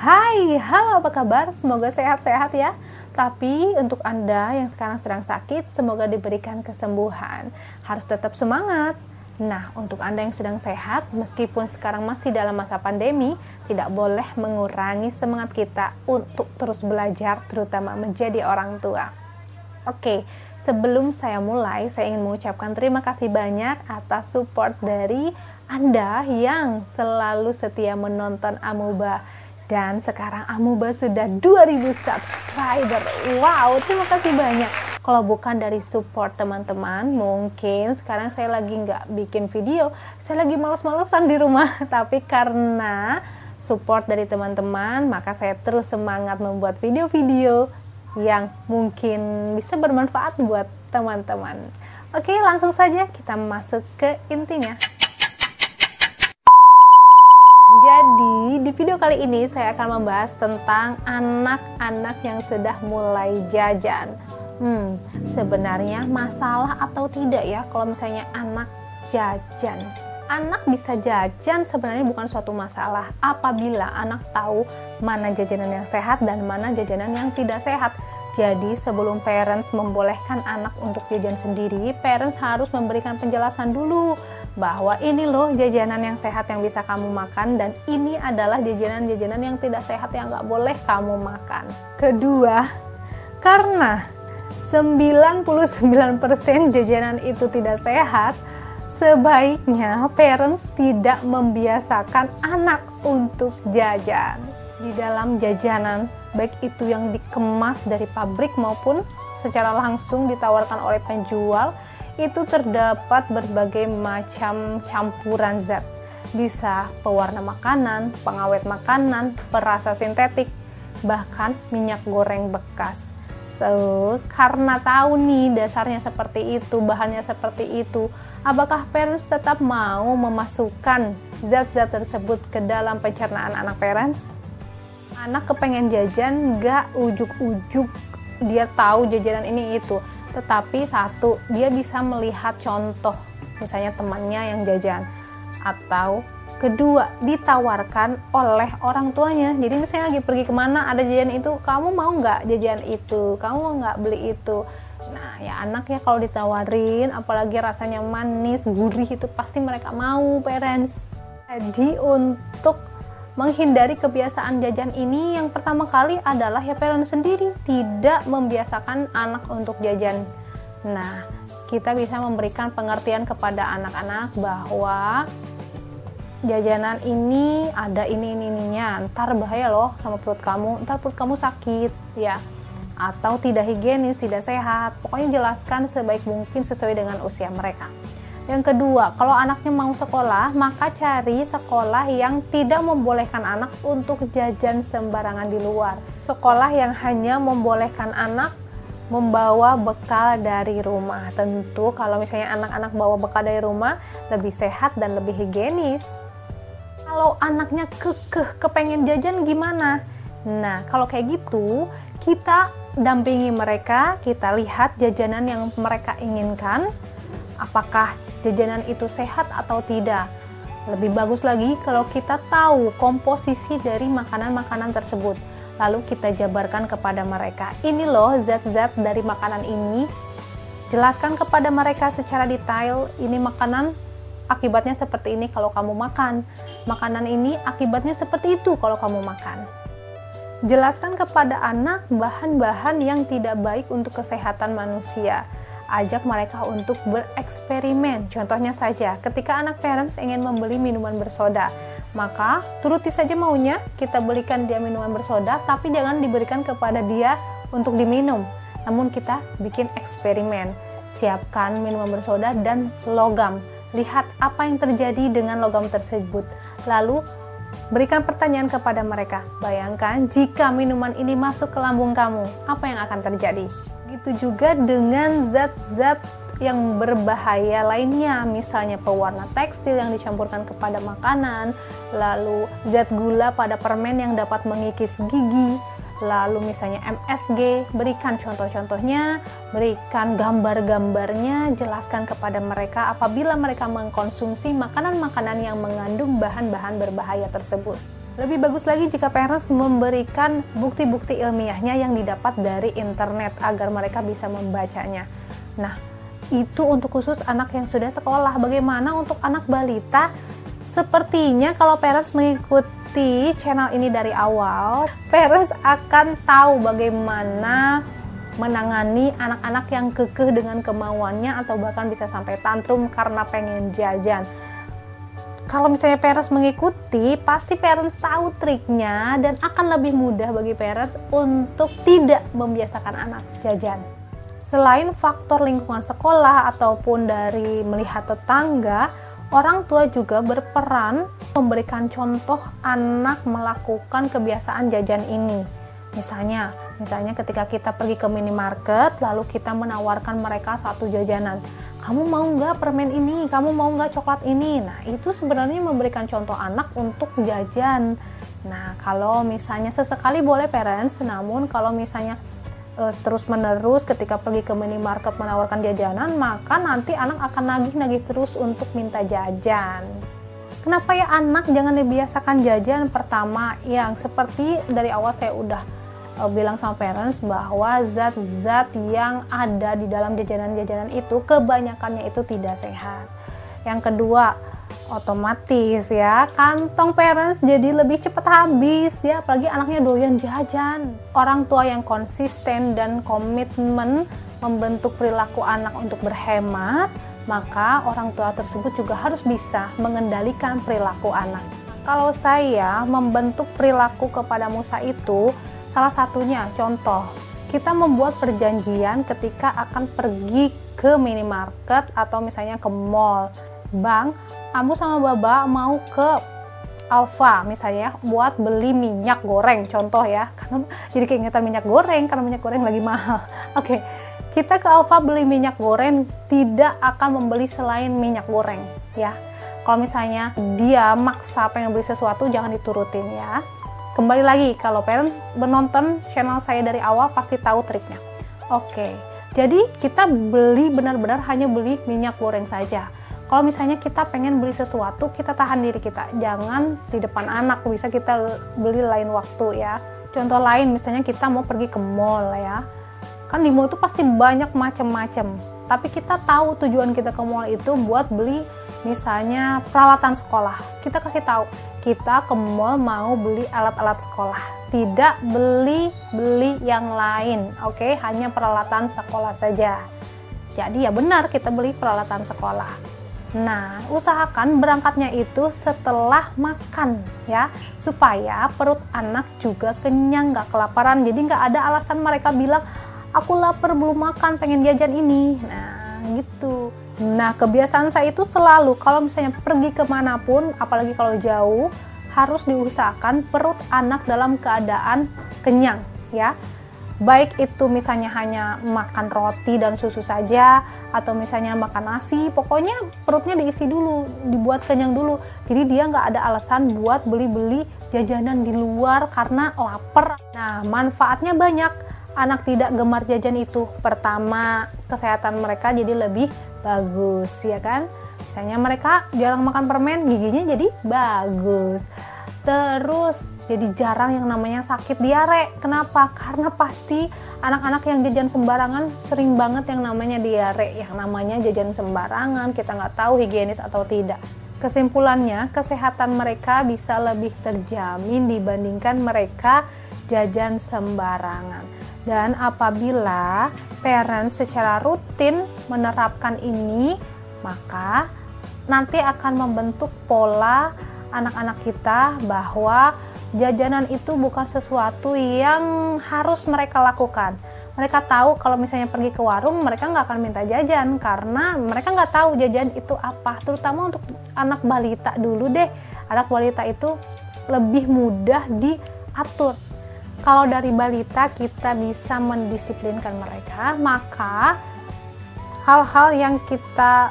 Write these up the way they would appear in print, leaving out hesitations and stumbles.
Hai, halo apa kabar? Semoga sehat-sehat ya. Tapi untuk Anda yang sekarang sedang sakit, semoga diberikan kesembuhan. Harus tetap semangat. Nah, untuk Anda yang sedang sehat, meskipun sekarang masih dalam masa pandemi, tidak boleh mengurangi semangat kita untuk terus belajar, terutama menjadi orang tua. Oke, sebelum saya mulai, saya ingin mengucapkan terima kasih banyak atas support dari Anda yang selalu setia menonton Amuba. Dan sekarang Amuba sudah 2000 subscriber. Wow, terima kasih banyak. Kalau bukan dari support teman-teman, mungkin sekarang saya lagi nggak bikin video. Saya lagi males-malesan di rumah. Tapi karena support dari teman-teman, maka saya terus semangat membuat video-video yang mungkin bisa bermanfaat buat teman-teman. Oke, langsung saja kita masuk ke intinya. Jadi, di video kali ini saya akan membahas tentang anak-anak yang sudah mulai jajan. Sebenarnya masalah atau tidak ya kalau misalnya anak jajan? Anak bisa jajan sebenarnya bukan suatu masalah apabila anak tahu mana jajanan yang sehat dan mana jajanan yang tidak sehat. Jadi sebelum parents membolehkan anak untuk jajan sendiri, parents harus memberikan penjelasan dulu bahwa ini loh jajanan yang sehat yang bisa kamu makan dan ini adalah jajanan-jajanan yang tidak sehat yang nggak boleh kamu makan. Kedua, karena 99% jajanan itu tidak sehat, sebaiknya parents tidak membiasakan anak untuk jajan. Di dalam jajanan, baik itu yang dikemas dari pabrik maupun secara langsung ditawarkan oleh penjual, itu terdapat berbagai macam campuran zat. Bisa pewarna makanan, pengawet makanan, perasa sintetik, bahkan minyak goreng bekas. So, karena tahu nih dasarnya seperti itu, bahannya seperti itu, apakah parents tetap mau memasukkan zat-zat tersebut ke dalam pencernaan anak parents? Anak kepengen jajan, gak ujuk-ujuk dia tahu jajanan ini itu. Tetapi satu, dia bisa melihat contoh, misalnya temannya yang jajan. Atau kedua, ditawarkan oleh orang tuanya. Jadi misalnya lagi pergi kemana ada jajan itu, kamu mau nggak jajan itu? Kamu mau nggak beli itu? Nah ya anak ya kalau ditawarin, apalagi rasanya manis, gurih itu pasti mereka mau parents. Jadi untuk menghindari kebiasaan jajan ini, yang pertama kali adalah ya parents sendiri tidak membiasakan anak untuk jajan. Nah, kita bisa memberikan pengertian kepada anak-anak bahwa jajanan ini ada ini-ininya, ntar bahaya loh sama perut kamu, ntar perut kamu sakit ya, atau tidak higienis, tidak sehat. Pokoknya jelaskan sebaik mungkin sesuai dengan usia mereka. Yang kedua, kalau anaknya mau sekolah, maka cari sekolah yang tidak membolehkan anak untuk jajan sembarangan di luar. Sekolah yang hanya membolehkan anak membawa bekal dari rumah. Tentu kalau misalnya anak-anak bawa bekal dari rumah, lebih sehat dan lebih higienis. Kalau anaknya kekeh kepengen jajan gimana? Nah, kalau kayak gitu, kita dampingi mereka, kita lihat jajanan yang mereka inginkan, apakah jajanan itu sehat atau tidak. Lebih bagus lagi kalau kita tahu komposisi dari makanan-makanan tersebut. Lalu kita jabarkan kepada mereka, ini loh zat-zat dari makanan ini. Jelaskan kepada mereka secara detail, ini makanan akibatnya seperti ini kalau kamu makan. Makanan ini akibatnya seperti itu kalau kamu makan. Jelaskan kepada anak bahan-bahan yang tidak baik untuk kesehatan manusia. Ajak mereka untuk bereksperimen. Contohnya saja, ketika anak parents ingin membeli minuman bersoda, maka turuti saja maunya, kita belikan dia minuman bersoda, tapi jangan diberikan kepada dia untuk diminum. Namun kita bikin eksperimen. Siapkan minuman bersoda dan logam. Lihat apa yang terjadi dengan logam tersebut. Lalu berikan pertanyaan kepada mereka. Bayangkan jika minuman ini masuk ke lambung kamu, apa yang akan terjadi? Begitu juga dengan zat-zat yang berbahaya lainnya, misalnya pewarna tekstil yang dicampurkan kepada makanan, lalu zat gula pada permen yang dapat mengikis gigi, lalu misalnya MSG, berikan contoh-contohnya, berikan gambar-gambarnya, jelaskan kepada mereka apabila mereka mengkonsumsi makanan-makanan yang mengandung bahan-bahan berbahaya tersebut. Lebih bagus lagi jika parents memberikan bukti-bukti ilmiahnya yang didapat dari internet agar mereka bisa membacanya. Nah, itu untuk khusus anak yang sudah sekolah. Bagaimana untuk anak balita? Sepertinya kalau parents mengikuti channel ini dari awal, parents akan tahu bagaimana menangani anak-anak yang kekeh dengan kemauannya atau bahkan bisa sampai tantrum karena pengen jajan. Kalau misalnya parents mengikuti, pasti parents tahu triknya dan akan lebih mudah bagi parents untuk tidak membiasakan anak jajan. Selain faktor lingkungan sekolah ataupun dari melihat tetangga, orang tua juga berperan memberikan contoh anak melakukan kebiasaan jajan ini. Misalnya ketika kita pergi ke minimarket, lalu kita menawarkan mereka satu jajanan. Kamu mau nggak permen ini? Kamu mau nggak coklat ini? Nah, itu sebenarnya memberikan contoh anak untuk jajan. Nah, kalau misalnya sesekali boleh parents, namun kalau misalnya terus-menerus ketika pergi ke minimarket menawarkan jajanan, maka nanti anak akan nagih-nagih terus untuk minta jajan. Kenapa ya anak jangan dibiasakan jajan? Pertama, yang seperti dari awal saya udah bilang sama parents bahwa zat-zat yang ada di dalam jajanan-jajanan itu kebanyakannya itu tidak sehat. Yang kedua, otomatis ya kantong parents jadi lebih cepat habis ya, apalagi anaknya doyan jajan. Orang tua yang konsisten dan komitmen membentuk perilaku anak untuk berhemat, maka orang tua tersebut juga harus bisa mengendalikan perilaku anak. Kalau saya membentuk perilaku kepada Musa itu, salah satunya contoh, kita membuat perjanjian ketika akan pergi ke minimarket atau misalnya ke mall. Bang, Ambu sama Baba mau ke Alfa misalnya buat beli minyak goreng, contoh ya, karena jadi keingetan minyak goreng karena minyak goreng lagi mahal. Oke, kita ke Alfa beli minyak goreng, tidak akan membeli selain minyak goreng ya. Kalau misalnya dia maksa pengen beli sesuatu, jangan diturutin ya. Kembali lagi, kalau parents menonton channel saya dari awal pasti tahu triknya. Oke, jadi kita beli benar-benar hanya beli minyak goreng saja. Kalau misalnya kita pengen beli sesuatu, kita tahan diri kita. Jangan di depan anak, bisa kita beli lain waktu ya. Contoh lain, misalnya kita mau pergi ke mall ya. Kan di mall itu pasti banyak macam-macam. Tapi kita tahu tujuan kita ke mall itu buat beli misalnya peralatan sekolah. Kita kasih tahu, kita ke mall mau beli alat-alat sekolah, tidak beli yang lain, oke? Hanya peralatan sekolah saja. Jadi ya benar kita beli peralatan sekolah. Nah, usahakan berangkatnya itu setelah makan ya, supaya perut anak juga kenyang, nggak kelaparan. Jadi nggak ada alasan mereka bilang, aku lapar belum makan, pengen jajan ini. Nah, gitu. Nah, kebiasaan saya itu selalu kalau misalnya pergi kemanapun, apalagi kalau jauh, harus diusahakan perut anak dalam keadaan kenyang ya. Baik itu misalnya hanya makan roti dan susu saja, atau misalnya makan nasi, pokoknya perutnya diisi dulu, dibuat kenyang dulu. Jadi dia nggak ada alasan buat beli-beli jajanan di luar karena lapar. Nah, manfaatnya banyak. Anak tidak gemar jajan itu, pertama kesehatan mereka jadi lebih bagus ya kan. Misalnya mereka jarang makan permen, giginya jadi bagus. Terus jadi jarang yang namanya sakit diare. Kenapa? Karena pasti anak-anak yang jajan sembarangan sering banget yang namanya diare, yang namanya jajan sembarangan, kita nggak tahu higienis atau tidak. Kesimpulannya, kesehatan mereka bisa lebih terjamin dibandingkan mereka jajan sembarangan. Dan apabila parents secara rutin menerapkan ini, maka nanti akan membentuk pola anak-anak kita bahwa jajanan itu bukan sesuatu yang harus mereka lakukan. Mereka tahu kalau misalnya pergi ke warung, mereka nggak akan minta jajan karena mereka nggak tahu jajan itu apa. Terutama untuk anak balita dulu deh. Anak balita itu lebih mudah diatur. Kalau dari balita kita bisa mendisiplinkan mereka, maka hal-hal yang kita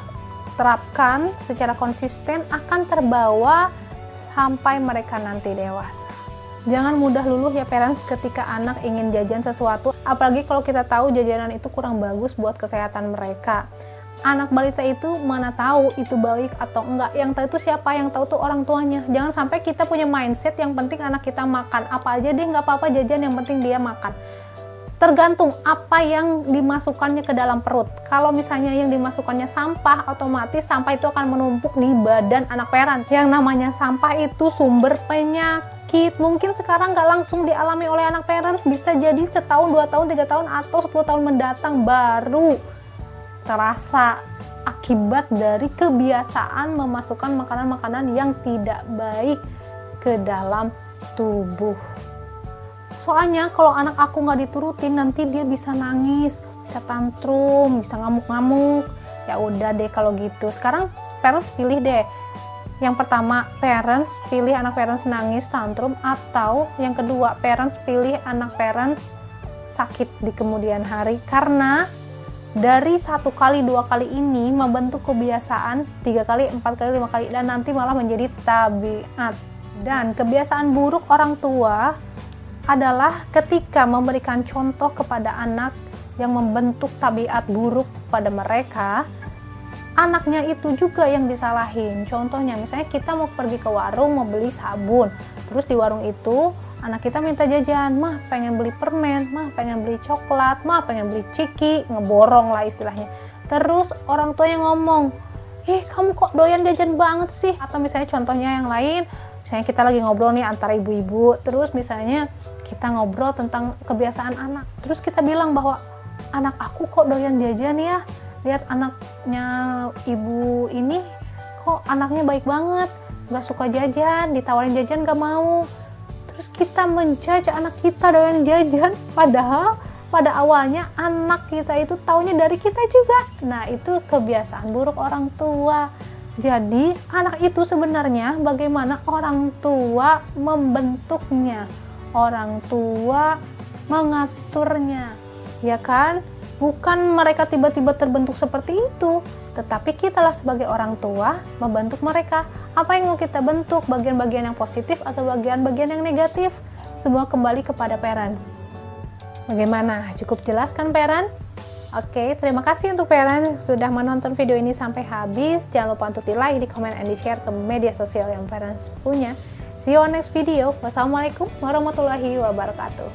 terapkan secara konsisten akan terbawa sampai mereka nanti dewasa. Jangan mudah luluh ya parents ketika anak ingin jajan sesuatu, apalagi kalau kita tahu jajanan itu kurang bagus buat kesehatan mereka. anak balita itu mana tahu itu baik atau enggak. Yang tahu itu siapa? Yang tahu tuh orang tuanya. Jangan sampai kita punya mindset yang penting anak kita makan apa aja deh, nggak apa-apa jajan, yang penting dia makan. Tergantung apa yang dimasukkannya ke dalam perut. Kalau misalnya yang dimasukkannya sampah, otomatis sampah itu akan menumpuk di badan anak parents. Yang namanya sampah itu sumber penyakit. Mungkin sekarang nggak langsung dialami oleh anak parents, bisa jadi setahun, 2 tahun, 3 tahun, atau 10 tahun mendatang baru terasa akibat dari kebiasaan memasukkan makanan-makanan yang tidak baik ke dalam tubuh. Soalnya kalau anak aku nggak diturutin, nanti dia bisa nangis, bisa tantrum, bisa ngamuk-ngamuk. Ya udah deh kalau gitu. Sekarang parents pilih deh. Yang pertama, parents pilih anak parents nangis, tantrum, atau yang kedua, parents pilih anak parents sakit di kemudian hari. Karena dari 1 kali 2 kali ini membentuk kebiasaan 3 kali 4 kali 5 kali, dan nanti malah menjadi tabiat. Dan kebiasaan buruk orang tua adalah ketika memberikan contoh kepada anak yang membentuk tabiat buruk pada mereka, anaknya itu juga yang disalahin. Contohnya misalnya kita mau pergi ke warung mau beli sabun, terus di warung itu anak kita minta jajan, mah pengen beli permen, mah pengen beli coklat, mah pengen beli ciki, ngeborong lah istilahnya. Terus orang tua yang ngomong, ih kamu kok doyan jajan banget sih? Atau misalnya contohnya yang lain, misalnya kita lagi ngobrol nih antara ibu-ibu, terus misalnya kita ngobrol tentang kebiasaan anak, terus kita bilang bahwa anak aku kok doyan jajan ya, lihat anaknya ibu ini kok anaknya baik banget, gak suka jajan, ditawarin jajan gak mau. Terus kita menjudge anak kita doyan jajan, padahal pada awalnya anak kita itu taunya dari kita juga. Nah, itu kebiasaan buruk orang tua. Jadi anak itu sebenarnya bagaimana orang tua membentuknya, orang tua mengaturnya, ya kan? Bukan mereka tiba-tiba terbentuk seperti itu, tetapi kitalah sebagai orang tua membentuk mereka. Apa yang mau kita bentuk, bagian-bagian yang positif atau bagian-bagian yang negatif, semua kembali kepada parents. Bagaimana? Cukup jelas kan parents? Oke, terima kasih untuk parents sudah menonton video ini sampai habis. Jangan lupa untuk di like, di comment, and di share ke media sosial yang parents punya. See you on next video. Wassalamualaikum warahmatullahi wabarakatuh.